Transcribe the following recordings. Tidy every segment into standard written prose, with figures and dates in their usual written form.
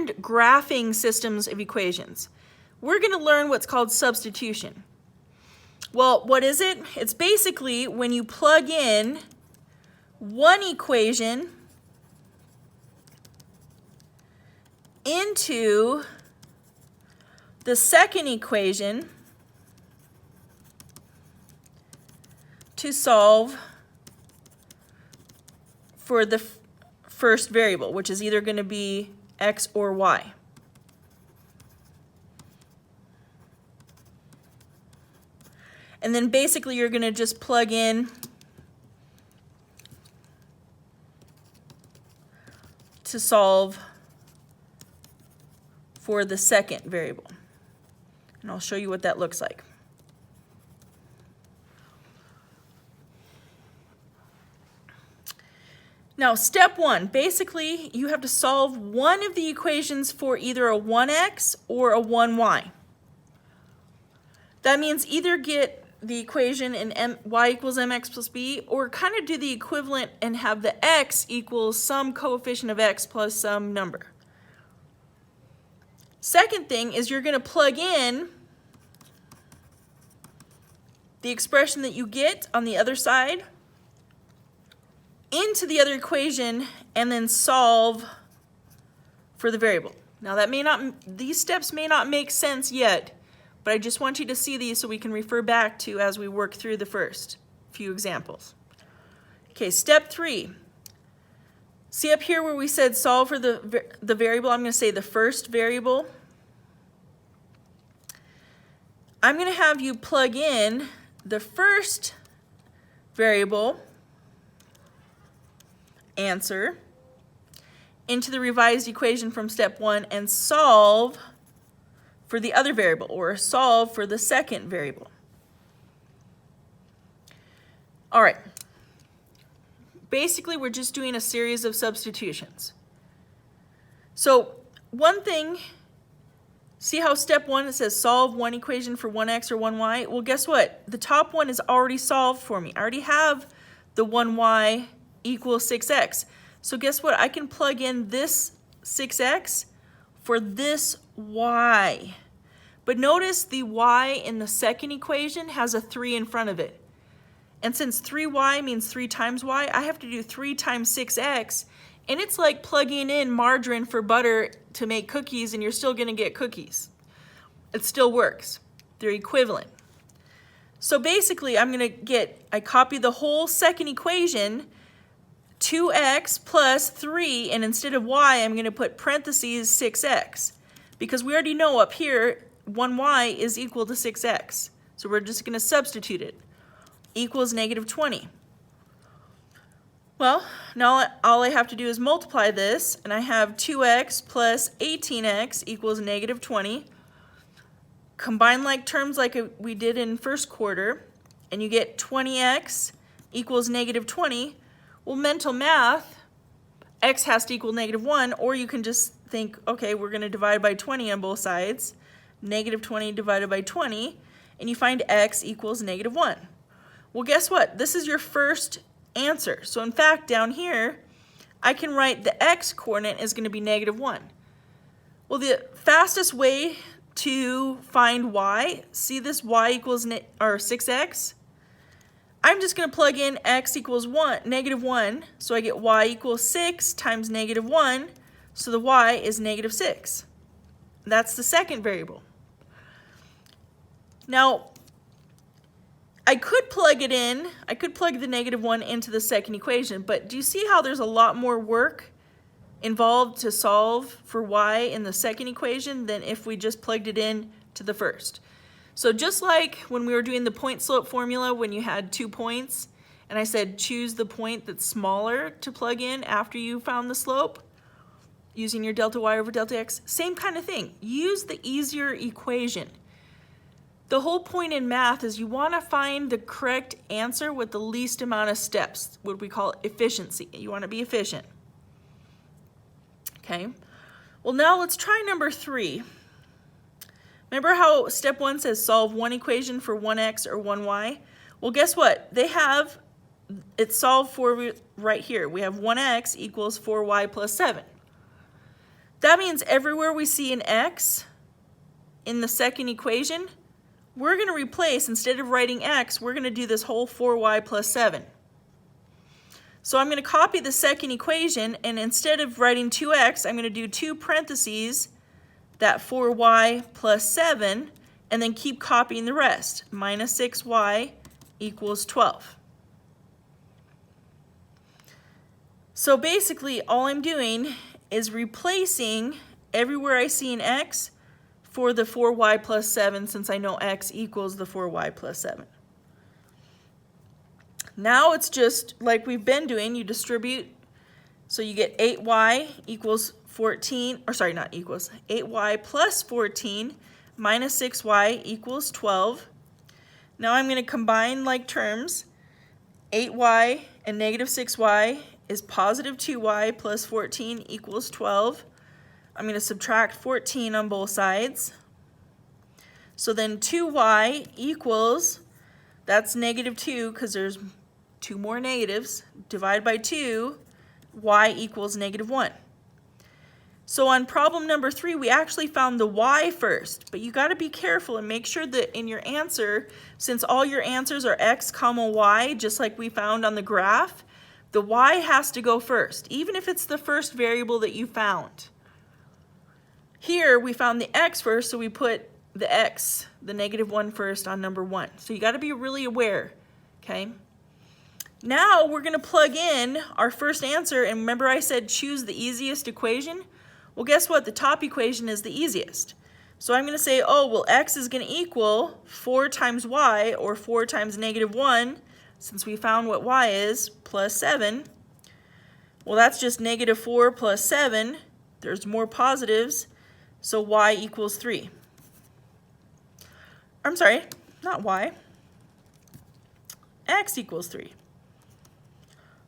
learned graphing systems of equations. We're going to learn what's called substitution. Well, what is it? It's basically when you plug in one equation into the second equation to solve for the first variable, which is either going to be x or y. And then basically you're going to just plug in to solve for the second variable. And I'll show you what that looks like. Now, step one, basically you have to solve one of the equations for either a 1x or a 1y. That means either get the equation in y equals mx plus b, or kind of do the equivalent and have the x equals some coefficient of x plus some number. Second thing is you're going to plug in the expression that you get on the other side into the other equation and then solve for the variable. Now these steps may not make sense yet, but I just want you to see these so we can refer back to as we work through the first few examples. Okay, step 3. See up here where we said solve for the variable, I'm going to say the first variable. I'm going to have you plug in the first variable answer into the revised equation from step 1 and solve for the other variable, or solve for the second variable. All right. Basically, we're just doing a series of substitutions. So one thing, see how step 1 it says solve one equation for 1x or 1y? Well, guess what? The top one is already solved for me. I already have the 1y equals 6x. So guess what? I can plug in this 6x for this y. But notice the y in the second equation has a 3 in front of it. And since 3y means 3 times y, I have to do 3 times 6x. And it's like plugging in margarine for butter to make cookies, and you're still going to get cookies. It still works. They're equivalent. So basically, I copy the whole second equation, 2x plus 3, and instead of y, I'm going to put parentheses 6x. Because we already know up here, 1y is equal to 6x. So we're just going to substitute it. Equals negative 20. Well, now all I have to do is multiply this, and I have 2x plus 18x equals negative 20. Combine like terms like we did in first quarter, and you get 20x equals negative 20. Well, mental math, x has to equal negative 1, or you can just think, okay, we're going to divide by 20 on both sides. Negative 20 divided by 20, and you find x equals negative 1. Well, guess what? This is your first answer. So in fact, down here, I can write the x coordinate is going to be negative 1. Well, the fastest way to find y, see this y equals 6x? I'm just going to plug in x equals negative 1, so I get y equals 6 times negative 1, so the y is negative 6. That's the second variable. Now, I could plug it in, I could plug the negative 1 into the second equation, but do you see how there's a lot more work involved to solve for y in the second equation than if we just plugged it in to the first? So just like when we were doing the point slope formula when you had 2 points, and I said choose the point that's smaller to plug in after you found the slope, using your delta y over delta x, same kind of thing. Use the easier equation. The whole point in math is you want to find the correct answer with the least amount of steps, what we call efficiency. You want to be efficient. Okay, well now let's try number 3. Remember how step 1 says solve one equation for 1x or 1y? Well, guess what? They have it solved for right here. We have 1x equals 4y plus 7. That means everywhere we see an x in the second equation, we're going to replace, instead of writing x, we're going to do this whole 4y plus 7. So I'm going to copy the second equation, and instead of writing 2x, I'm going to do 2 parentheses, that 4y plus 7, and then keep copying the rest. Minus 6y equals 12. So basically, all I'm doing is replacing everywhere I see an x for the 4y plus 7, since I know x equals the 4y plus 7. Now it's just like we've been doing, you distribute, so you get 8y equals 14, or sorry, not equals, 8y plus 14 minus 6y equals 12. Now I'm going to combine like terms. 8y and negative 6y is positive 2y plus 14 equals 12. I'm going to subtract 14 on both sides. So then 2y equals, that's negative 2 because there's 2 more negatives, divide by 2, y equals negative 1. So on problem number 3, we actually found the y first, but you got to be careful and make sure that in your answer, since all your answers are x comma y, just like we found on the graph, the y has to go first, even if it's the first variable that you found. Here we found the x first, so we put the x, the negative 1 first on number 1. So you got to be really aware, okay? Now we're going to plug in our first answer, and remember I said choose the easiest equation? Well, guess what? The top equation is the easiest. So I'm going to say, oh, well, x is going to equal 4 times y, or 4 times negative 1, since we found what y is, plus 7. Well, that's just negative 4 plus 7. There's more positives, so y equals 3. I'm sorry, not y. X equals 3.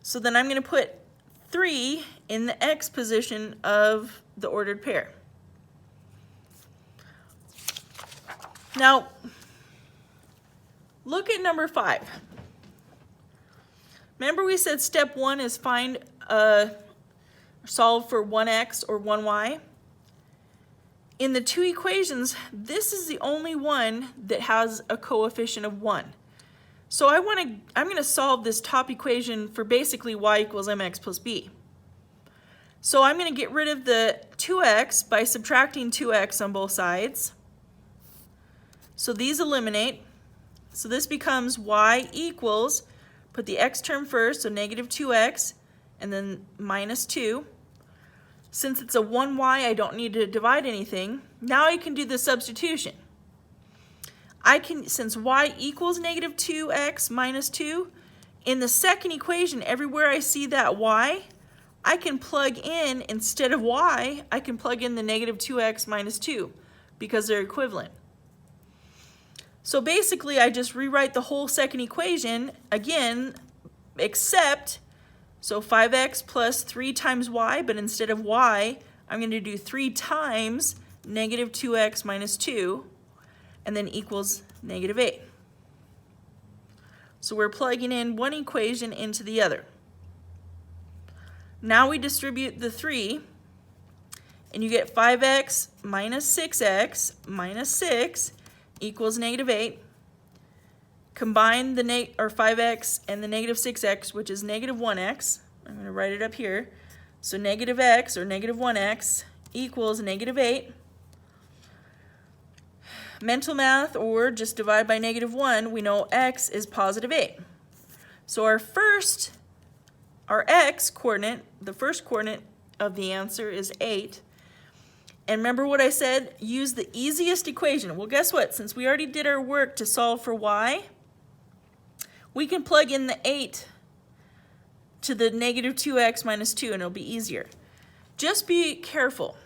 So then I'm going to put 3 in the x position of the ordered pair. Now, look at number 5. Remember we said step 1 is find solve for 1x or 1y? In the 2 equations, this is the only one that has a coefficient of 1. So I'm going to solve this top equation for basically y equals mx plus b. So I'm going to get rid of the 2x by subtracting 2x on both sides. So these eliminate. So this becomes y equals, put the x term first, so negative 2x, and then minus 2. Since it's a 1y, I don't need to divide anything. Now I can do the substitution. Since y equals negative 2x minus 2, in the second equation, everywhere I see that y, I can plug in, instead of y, I can plug in the negative 2x minus 2 because they're equivalent. So basically, I just rewrite the whole second equation again, except, so 5x plus 3 times y, but instead of y, I'm going to do 3 times negative 2x minus 2, and then equals negative 8. So we're plugging in one equation into the other. Now we distribute the 3, and you get 5x minus 6x minus 6 equals negative 8. Combine the 5x and the negative 6x, which is negative 1x. I'm going to write it up here. So negative x, or negative 1x, equals negative 8. Mental math, or just divide by negative 1, we know x is positive 8. So our x coordinate, the first coordinate of the answer is 8. And remember what I said? Use the easiest equation. Well, guess what? Since we already did our work to solve for y, we can plug in the 8 to the negative 2x minus 2, and it'll be easier. Just be careful.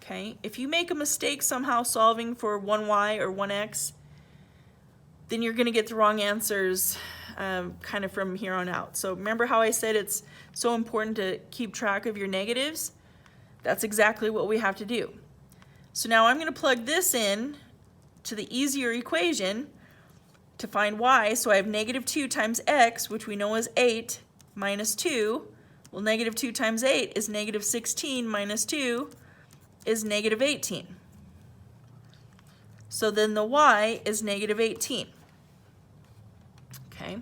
Okay, if you make a mistake somehow solving for 1y or 1x, then you're going to get the wrong answers kind of from here on out. So remember how I said it's so important to keep track of your negatives? That's exactly what we have to do. So now I'm going to plug this in to the easier equation to find y. So I have negative 2 times x, which we know is 8, minus 2. Well, negative 2 times 8 is negative 16 minus 2. is negative 18. So then the y is negative 18. Okay.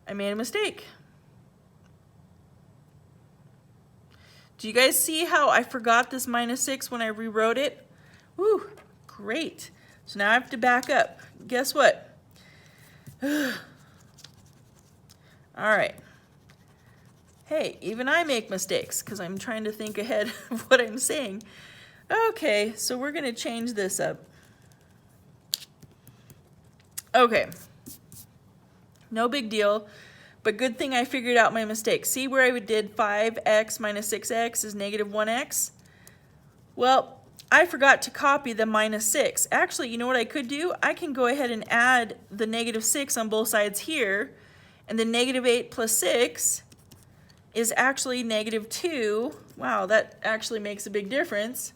I made a mistake. Do you guys see how I forgot this minus 6 when I rewrote it? Woo, great. So now I have to back up. Guess what? All right. Hey, even I make mistakes because I'm trying to think ahead of what I'm saying. Okay, so we're going to change this up. Okay. No big deal, but good thing I figured out my mistake. See where I did 5x minus 6x is negative 1x? Well, I forgot to copy the minus 6. Actually, you know what I could do? I can go ahead and add the negative 6 on both sides here, and the negative 8 plus 6 is actually negative 2. Wow, that actually makes a big difference.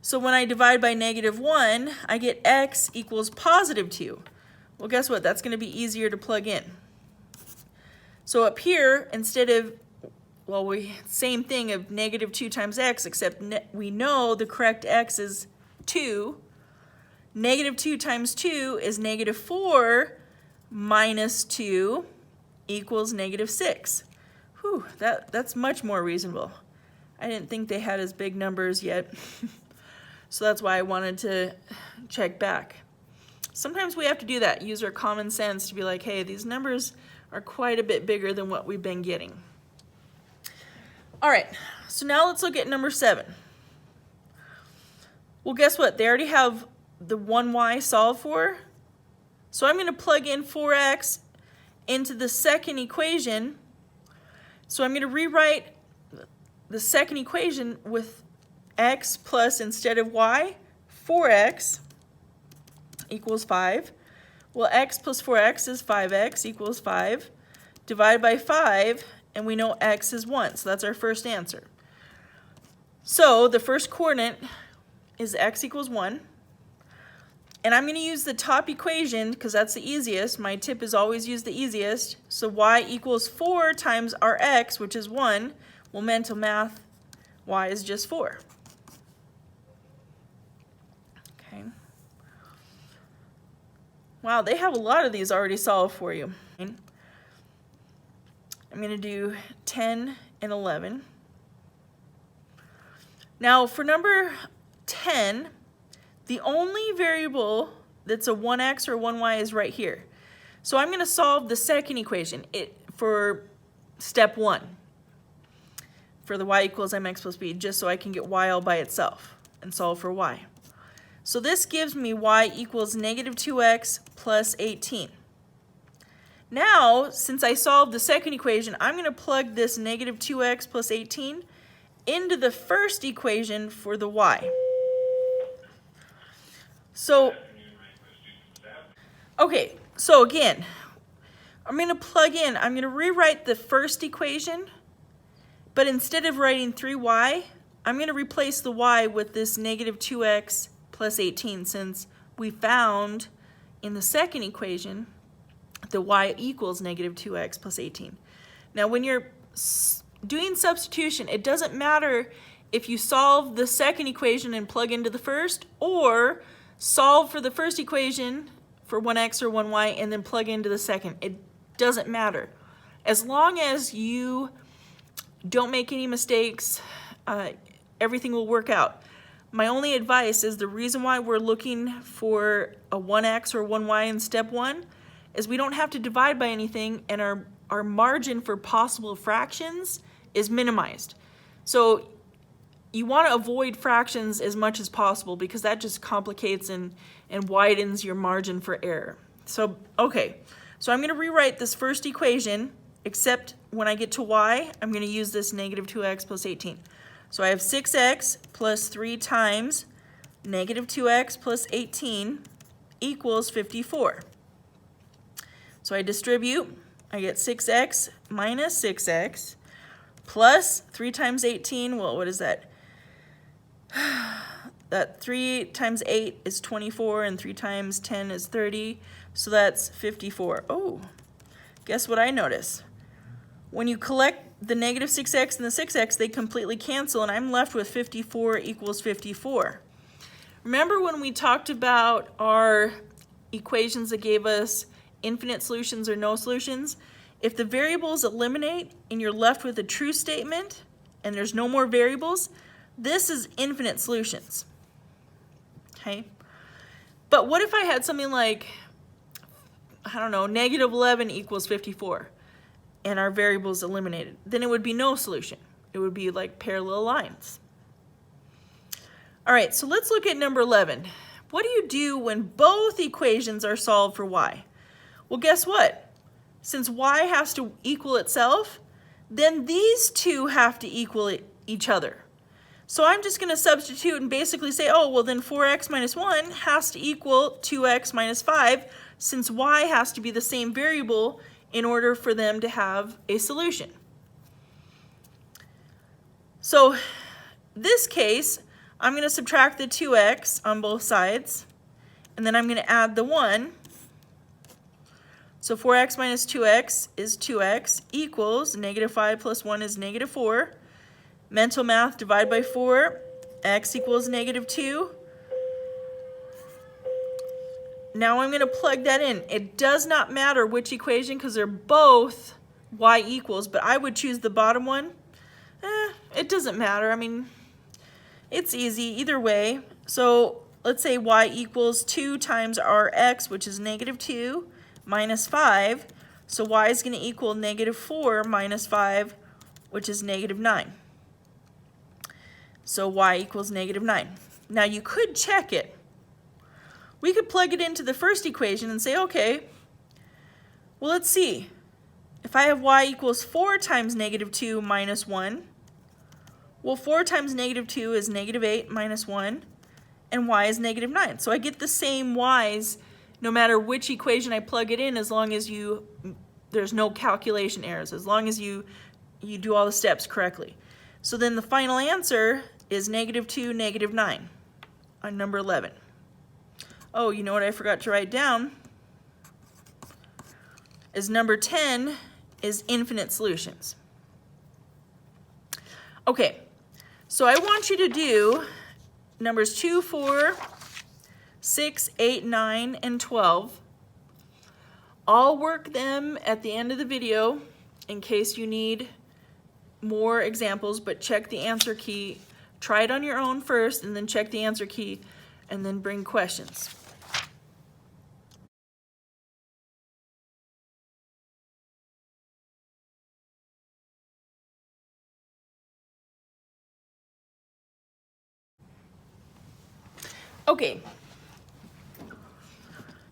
So when I divide by negative 1, I get x equals positive 2. Well, guess what? That's going to be easier to plug in. So up here, instead of, well, same thing of negative 2 times x, except we know the correct x is 2. Negative 2 times 2 is negative 4 minus 2 equals negative 6. Whew, that's much more reasonable. I didn't think they had as big numbers yet, so that's why I wanted to check back. Sometimes we have to do that, use our common sense to be like, hey, these numbers are quite a bit bigger than what we've been getting. All right, so now let's look at number 7. Well, guess what? They already have the 1y solved for. So I'm going to plug in 4x into the second equation. So I'm going to rewrite the second equation with x plus, instead of y, 4x equals 5. Well, x plus 4x is 5x equals 5. Divide by 5, and we know x is 1, so that's our first answer. So the first coordinate is x equals 1. And I'm going to use the top equation because that's the easiest. My tip is always use the easiest. So y equals 4 times our x, which is 1. Well, mental math, y is just 4. Okay. Wow, they have a lot of these already solved for you. I'm going to do 10 and 11. Now, for number 10, the only variable that's a 1x or 1y is right here. So I'm going to solve the second equation for step 1, for the y equals mx plus b, just so I can get y all by itself and solve for y. So this gives me y equals negative 2x plus 18. Now, since I solved the second equation, I'm going to plug this negative 2x plus 18 into the first equation for the y. So, okay, so again, I'm going to rewrite the first equation, but instead of writing 3y, I'm going to replace the y with this negative 2x plus 18, since we found in the second equation that y equals negative 2x plus 18. Now, when you're doing substitution, it doesn't matter if you solve the second equation and plug into the first, or solve for the first equation for 1x or 1y and then plug into the second. It doesn't matter. As long as you don't make any mistakes, everything will work out. My only advice is the reason why we're looking for a 1x or 1y in step 1 is we don't have to divide by anything, and our margin for possible fractions is minimized. So you want to avoid fractions as much as possible because that just complicates and widens your margin for error. So, okay, so I'm going to rewrite this first equation, except when I get to y, I'm going to use this negative 2x plus 18. So I have 6x plus 3 times negative 2x plus 18 equals 54. So I distribute, I get 6x minus 6x plus 3 times 18, well, what is that? that 3 times 8 is 24, and 3 times 10 is 30, so that's 54. Oh, guess what I notice? When you collect the negative 6x and the 6x, they completely cancel, and I'm left with 54 equals 54. Remember when we talked about our equations that gave us infinite solutions or no solutions? If the variables eliminate and you're left with a true statement and there's no more variables, this is infinite solutions. Okay? But what if I had something like, I don't know, negative 11 equals 54 and our variables eliminated? Then it would be no solution. It would be like parallel lines. All right, so let's look at number 11. What do you do when both equations are solved for y? Well, guess what? Since y has to equal itself, then these two have to equal each other. So I'm just going to substitute and basically say, oh, well then 4x minus 1 has to equal 2x minus 5, since y has to be the same variable in order for them to have a solution. So this case, I'm going to subtract the 2x on both sides, and then I'm going to add the 1. So 4x minus 2x is 2x equals negative 5 plus 1 is negative 4. Mental math, divide by 4, x equals negative 2. Now I'm going to plug that in. It does not matter which equation because they're both y equals, but I would choose the bottom one. It doesn't matter. I mean, it's easy either way. So let's say y equals 2 times our x, which is negative 2, minus 5. So y is going to equal negative 4 minus 5, which is negative 9. So y equals negative 9. Now you could check it. We could plug it into the first equation and say, okay, well, let's see. If I have y equals 4 times negative 2 minus 1, well, 4 times negative 2 is negative 8 minus 1, and y is negative 9. So I get the same y's no matter which equation I plug it in, as long as there's no calculation errors, as long as you do all the steps correctly. So then the final answer is negative 2, negative 9 on number 11. Oh, you know what I forgot to write down? Is number 10 is infinite solutions. Okay, so I want you to do numbers 2, 4, 6, 8, 9, and 12. I'll work them at the end of the video in case you need more examples, but check the answer key. Try it on your own first, and then check the answer key, and then bring questions. Okay.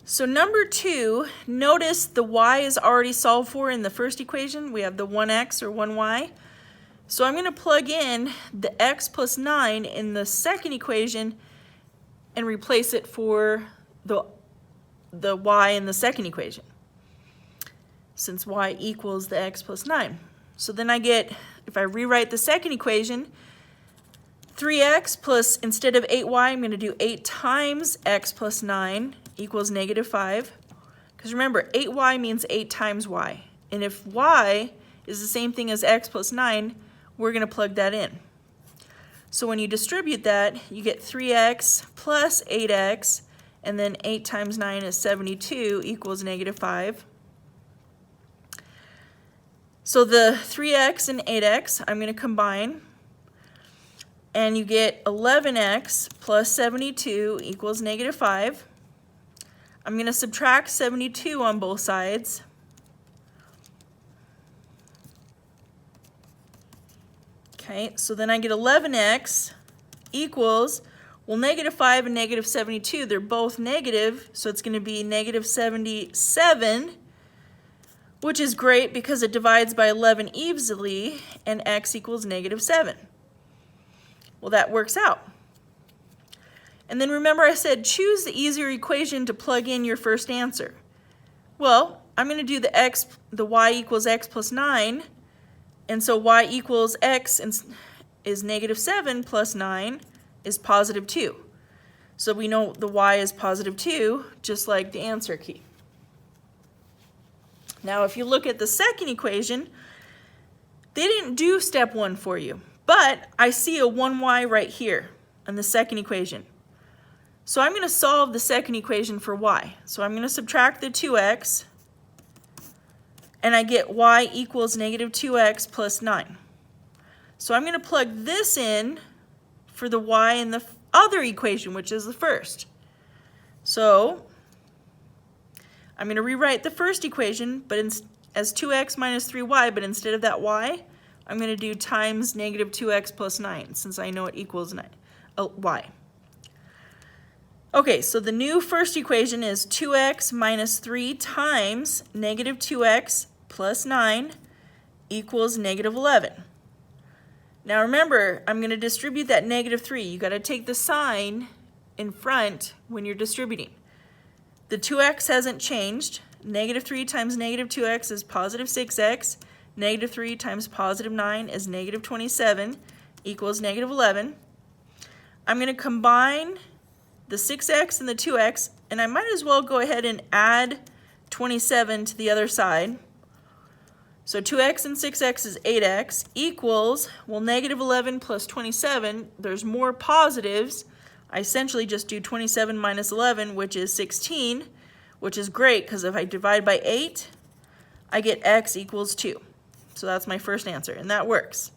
So number 2, notice the y is already solved for in the first equation. We have the 1x or 1y. So I'm going to plug in the x plus 9 in the second equation and replace it for the y in the second equation, since y equals the x plus 9. So then I get, if I rewrite the second equation, 3x plus, instead of 8y, I'm going to do 8 times x plus 9 equals negative 5. Because remember, 8y means 8 times y. And if y is the same thing as x plus 9, we're going to plug that in. So when you distribute that, you get 3x plus 8x, and then 8 times 9 is 72 equals negative 5. So the 3x and 8x, I'm going to combine, and you get 11x plus 72 equals negative 5. I'm going to subtract 72 on both sides. Okay, so then I get 11x equals, well, negative 5 and negative 72, they're both negative, so it's going to be negative 77, which is great because it divides by 11 easily, and x equals negative 7. Well, that works out. And then remember I said choose the easier equation to plug in your first answer. Well, I'm going to do the y equals x plus 9, and so y equals x is negative 7 plus 9 is positive 2. So we know the y is positive 2, just like the answer key. Now if you look at the second equation, they didn't do step 1 for you, but I see a 1y right here in the second equation. So I'm going to solve the second equation for y. So I'm going to subtract the 2x, and I get y equals negative 2x plus 9. So I'm going to plug this in for the y in the other equation, which is the first. So I'm going to rewrite the first equation but as 2x minus 3y, but instead of that y, I'm going to do times negative 2x plus 9, since I know it equals y. Okay, so the new first equation is 2x minus 3 times negative 2x plus 9 equals negative 11. Now remember, I'm going to distribute that negative 3. You got to take the sign in front when you're distributing. The 2x hasn't changed. Negative 3 times negative 2x is positive 6x. Negative 3 times positive 9 is negative 27 equals negative 11. I'm going to combine the 6x and the 2x, and I might as well go ahead and add 27 to the other side. So 2x and 6x is 8x equals, well, negative 11 plus 27, there's more positives. I essentially just do 27 minus 11, which is 16, which is great because if I divide by 8, I get x equals 2. So that's my first answer, and that works.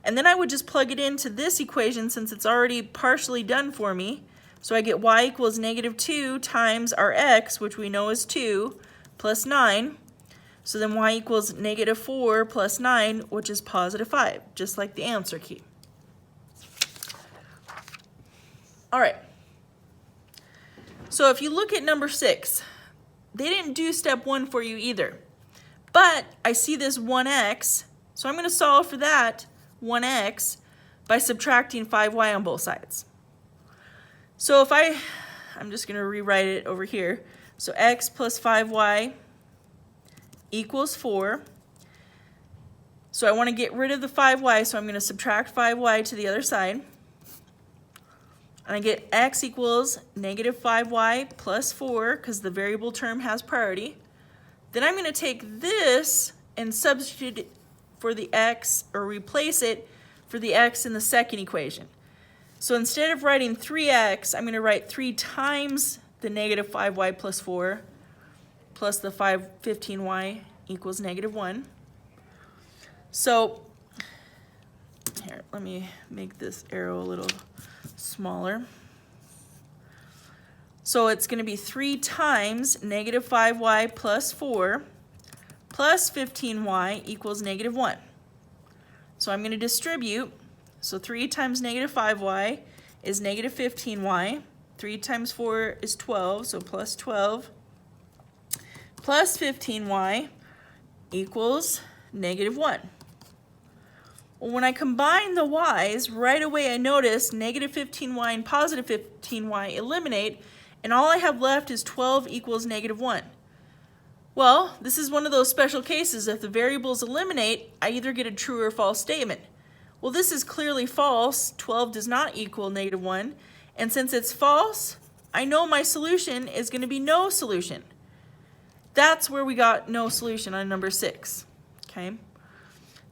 And then I would just plug it into this equation since it's already partially done for me. So I get y equals negative 2 times our x, which we know is 2, plus 9. So then y equals negative 4 plus 9, which is positive 5, just like the answer key. All right. So if you look at number 6, they didn't do step 1 for you either. But I see this 1x, so I'm going to solve for that 1x by subtracting 5y on both sides. So if I'm just going to rewrite it over here. So x plus 5y equals 4. So I want to get rid of the 5y, so I'm going to subtract 5y to the other side. And I get x equals negative 5y plus 4, because the variable term has priority. Then I'm going to take this and substitute it for the x, or replace it for the x in the second equation. So instead of writing 3x, I'm going to write 3 times the negative 5y plus 4 plus the 15y equals negative 1. So here, let me make this arrow a little smaller. So it's going to be 3 times negative 5y plus 4 plus 15y equals negative 1. So I'm going to distribute. So 3 times negative 5y is negative 15y. 3 times 4 is 12, so plus 12. Plus 15y equals negative 1. Well, when I combine the y's, right away I notice negative 15y and positive 15y eliminate, and all I have left is 12 equals negative 1. Well, this is one of those special cases. If the variables eliminate, I either get a true or false statement. Well, this is clearly false. 12 does not equal negative 1. And since it's false, I know my solution is going to be no solution. That's where we got no solution on number 6. Okay.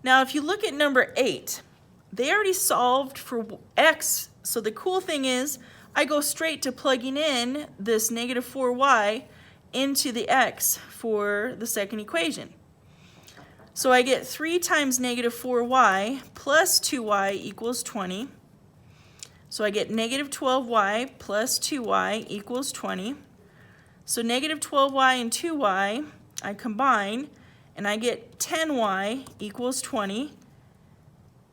Now, if you look at number 8, they already solved for x. So the cool thing is I go straight to plugging in this negative 4y into the x for the second equation. So I get 3 times negative 4y plus 2y equals 20. So I get negative 12y plus 2y equals 20. So negative 12y and 2y, I combine, and I get 10y equals 20.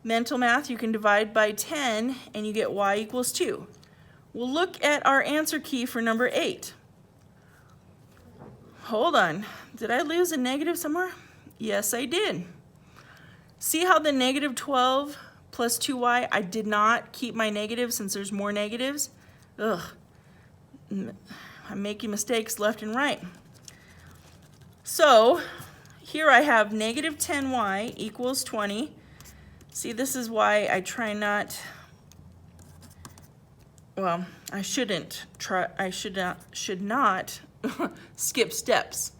Mental math, you can divide by 10, and you get y equals 2. We'll look at our answer key for number 8. Hold on. Did I lose a negative somewhere? Yes, I did. See how the negative 12 plus 2y, I did not keep my negative since there's more negatives? Ugh. I'm making mistakes left and right. So here I have negative 10y equals 20. See, this is why I try not well, I should not skip steps.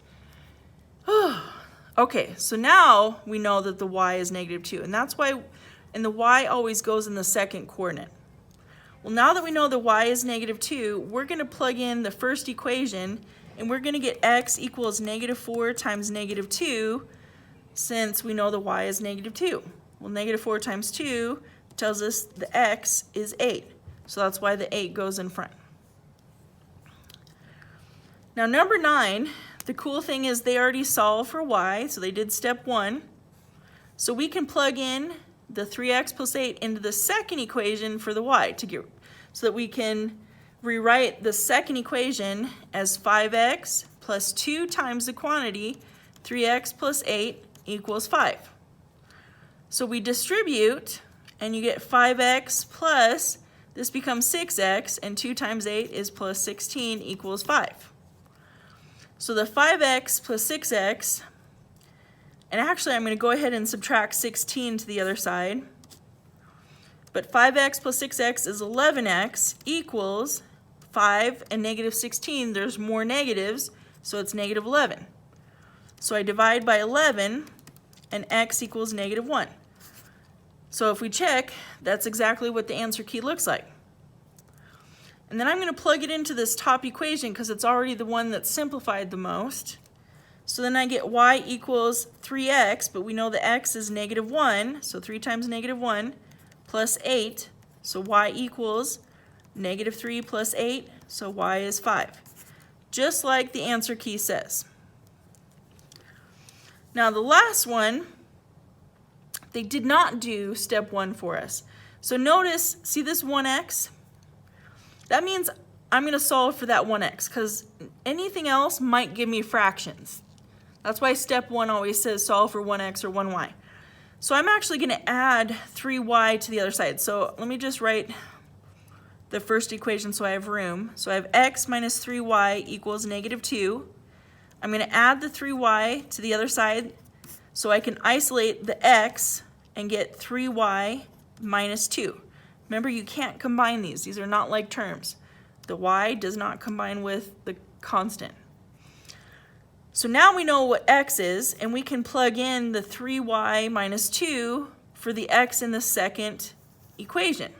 Okay, so now we know that the y is -2, and that's why, and the y always goes in the second coordinate. Well, now that we know the y is -2, we're going to plug in the first equation, and we're going to get x equals -4 times -2, since we know the y is -2. Well, -4 times 2 tells us the x is 8, so that's why the 8 goes in front. Now, number 9, the cool thing is they already solved for y, so they did step 1. So we can plug in the 3x plus 8 into the second equation for the y so that we can rewrite the second equation as 5x plus 2 times the quantity 3x plus 8 equals 5. So we distribute, and you get 5x plus, this becomes 6x, and 2 times 8 is plus 16 equals 5. So the 5x plus 6x, and actually I'm going to go ahead and subtract 16 to the other side, but 5x plus 6x is 11x equals 5 and -16, there's more negatives, so it's -11. So I divide by 11, and x equals -1. So if we check, that's exactly what the answer key looks like. And then I'm going to plug it into this top equation because it's already the one that's simplified the most. So then I get y equals 3x, but we know the x is -1, so 3 times -1 plus 8, so y equals -3 plus 8, so y is 5. Just like the answer key says. Now the last one, they did not do step 1 for us. So notice, see this 1x? That means I'm going to solve for that 1x because anything else might give me fractions. That's why step 1 always says solve for 1x or 1y. So I'm actually going to add 3y to the other side. So let me just write the first equation so I have room. So I have x minus 3y equals -2. I'm going to add the 3y to the other side so I can isolate the x and get 3y minus 2. Remember, you can't combine these. These are not like terms. The y does not combine with the constant. So now we know what x is, and we can plug in the 3y minus 2 for the x in the second equation.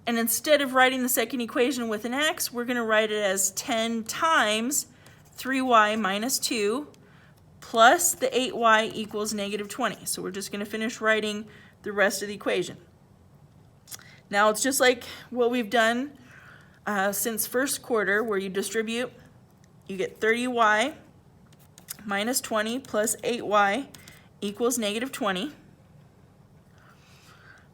And instead of writing the second equation with an x, we're going to write it as 10 times 3y minus 2 plus the 8y equals -20. So we're just going to finish writing the rest of the equation. Now it's just like what we've done since first quarter, where you distribute, you get 30y minus 20 plus 8y equals -20.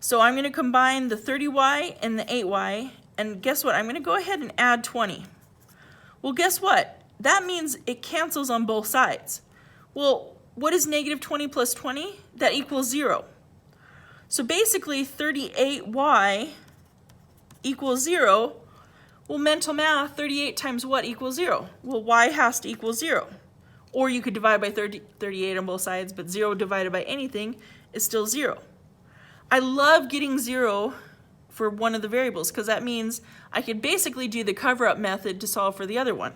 So I'm going to combine the 30y and the 8y, and guess what? I'm going to go ahead and add 20. Well, guess what? That means it cancels on both sides. Well, what is -20 plus 20? That equals 0. So basically 38y equals 0. Well, mental math, 38 times what equals 0? Well, y has to equal 0. Or you could divide by 38 on both sides, but 0 divided by anything is still 0. I love getting 0 for one of the variables because that means I could basically do the cover-up method to solve for the other one.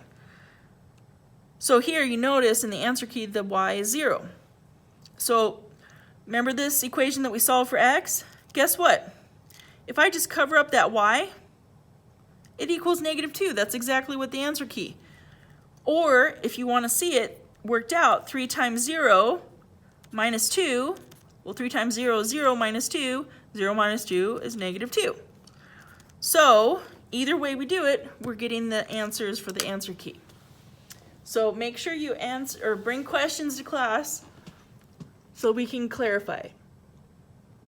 So here you notice in the answer key the y is 0. So remember this equation that we solved for x? Guess what? If I just cover up that y, it equals -2. That's exactly what the answer key. Or if you want to see it worked out, 3 times 0 minus 2, well, 3 times 0 is 0 minus 2. 0 minus 2 is -2. So either way we do it, we're getting the answers for the answer key. So make sure you answer or bring questions to class so we can clarify.